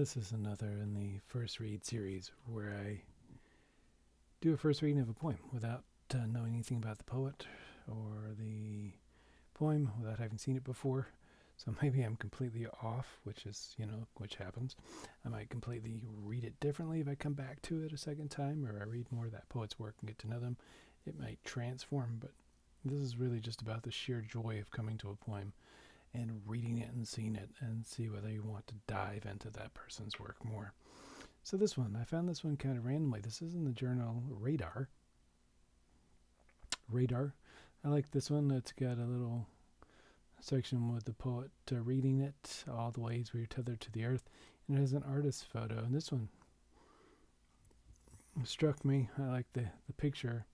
This is another in the first read series where I do a first reading of a poem without knowing anything about the poet or the poem, without having seen it before. So maybe I'm completely off, which happens. I might completely read it differently if I come back to it a second time, or I read more of that poet's work and get to know them. It might transform, but this is really just about the sheer joy of coming to a poem and reading it and seeing it and see whether you want to dive into that person's work more. So I found this one kind of randomly. This is in the journal Radar. I like this one. It's got a little section with the poet reading it, all the ways we are tethered to the earth, and it has an artist's photo. And this one struck me. I like the picture.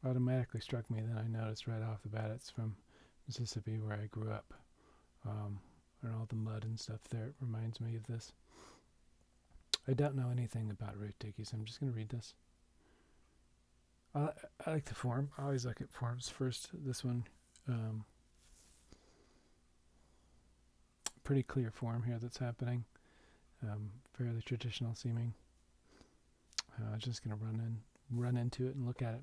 Automatically struck me. Then I noticed right off the bat it's from Mississippi, where I grew up. And all the mud and stuff there. It reminds me of this. I don't know anything about Ruth Dickey, so I'm just going to read this. I like the form. I always look at forms first. This one, pretty clear form here that's happening. Fairly traditional seeming. I'm just going to run into it and look at it.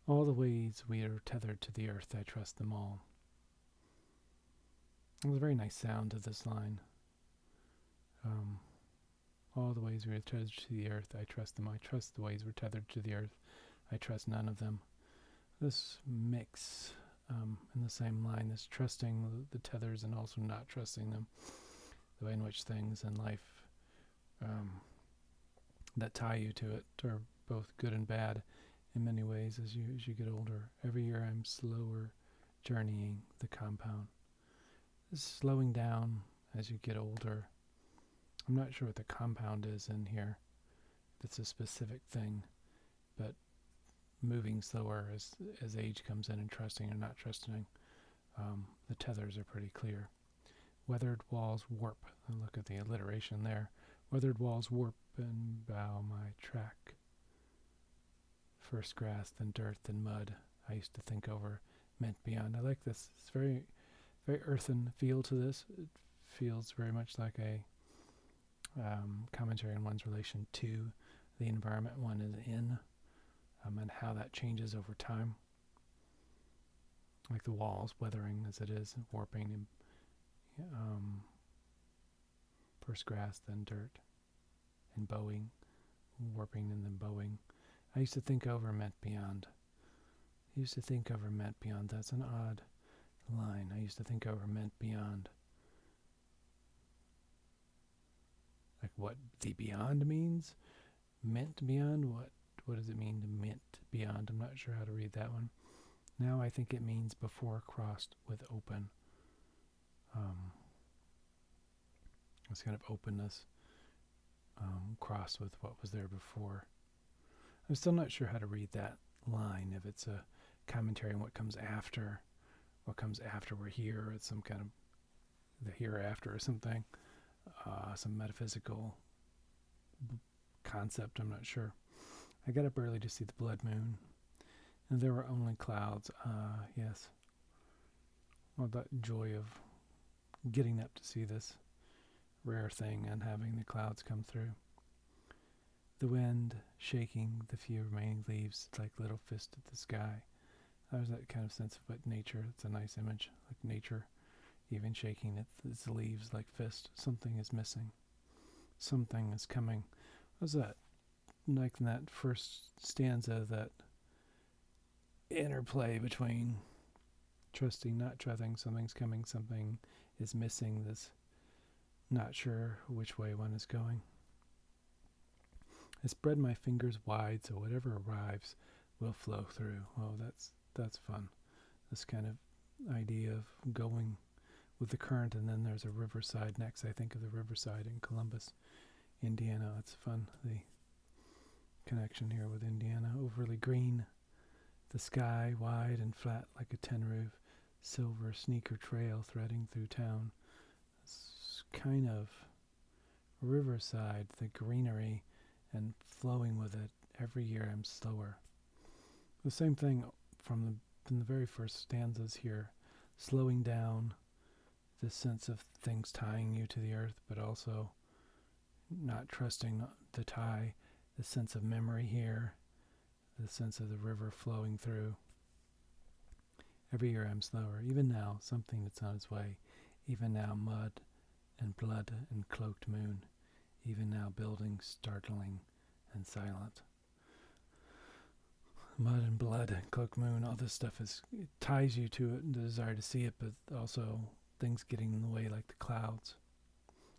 All the ways we are tethered to the earth, I trust them all. There's a very nice sound to this line. All the ways we are tethered to the earth, I trust them. I trust the ways we're tethered to the earth. I trust none of them. This mix in the same line, this trusting the tethers and also not trusting them, the way in which things in life that tie you to it are both good and bad in many ways as you get older. Every year I'm slower journeying the compound. This slowing down as you get older. I'm not sure what the compound is in here, if it's a specific thing, but moving slower as age comes in and trusting or not trusting. The tethers are pretty clear. Weathered walls warp. Look at the alliteration there. Weathered walls warp and bow my track. First grass, then dirt, then mud. I used to think over, meant beyond. I like this. It's very, very earthen feel to this. It feels very much like a commentary on one's relation to the environment one is in, and how that changes over time. Like the walls, weathering as it is, warping, and first grass, then dirt, and bowing, warping and then bowing. I used to think over meant beyond. I used to think over meant beyond. That's an odd line. I used to think over meant beyond. Like what the beyond means? Meant beyond? What does it mean to meant beyond? I'm not sure how to read that one. Now I think it means before crossed with open. This kind of openness crossed with what was there before. I'm still not sure how to read that line, if it's a commentary on what comes after we're here, or it's some kind of the hereafter or something, some metaphysical concept, I'm not sure. I got up early to see the blood moon, and there were only clouds. Yes. Well, that joy of getting up to see this rare thing and having the clouds come through. The wind shaking the few remaining leaves like little fist at the sky. There's that kind of sense of what nature, it's a nice image, like nature even shaking its leaves like fist. Something is missing. Something is coming. What was that? Like in that first stanza, that interplay between trusting, not trusting, something's coming, something is missing, this not sure which way one is going. I spread my fingers wide so whatever arrives will flow through. Oh, that's fun. This kind of idea of going with the current, and then there's a riverside next. I think of the riverside in Columbus, Indiana. It's fun, the connection here with Indiana. Overly green, the sky wide and flat like a tin roof, silver sneaker trail threading through town. It's kind of riverside, the greenery, and flowing with it. Every year I'm slower. The same thing from the very first stanzas here, slowing down, this sense of things tying you to the earth, but also not trusting the tie, the sense of memory here, the sense of the river flowing through. Every year I'm slower. Even now, something that's on its way. Even now, mud and blood and cloaked moon. Even now, buildings startling and silent. Mud and blood and cloaked moon, all this stuff it ties you to it and the desire to see it, but also things getting in the way like the clouds.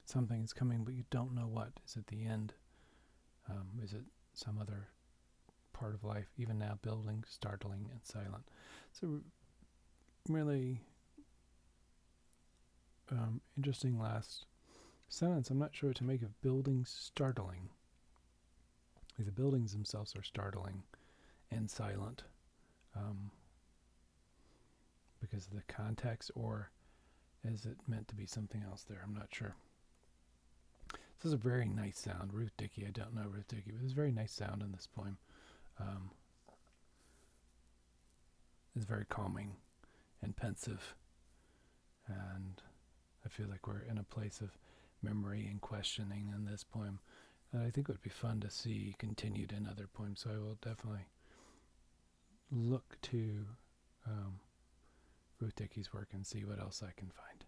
Something is coming, but you don't know what. Is it the end? Is it some other part of life? Even now, buildings startling and silent. It's a really interesting last sentence. I'm not sure what to make of buildings startling. Like the buildings themselves are startling and silent because of the context, or is it meant to be something else there? I'm not sure. This is a very nice sound. Ruth Dickey, I don't know Ruth Dickey, but there's a very nice sound in this poem. It's very calming and pensive, and I feel like we're in a place of memory and questioning in this poem that I think would be fun to see continued in other poems. So I will definitely look to Ruth Dickey's work and see what else I can find.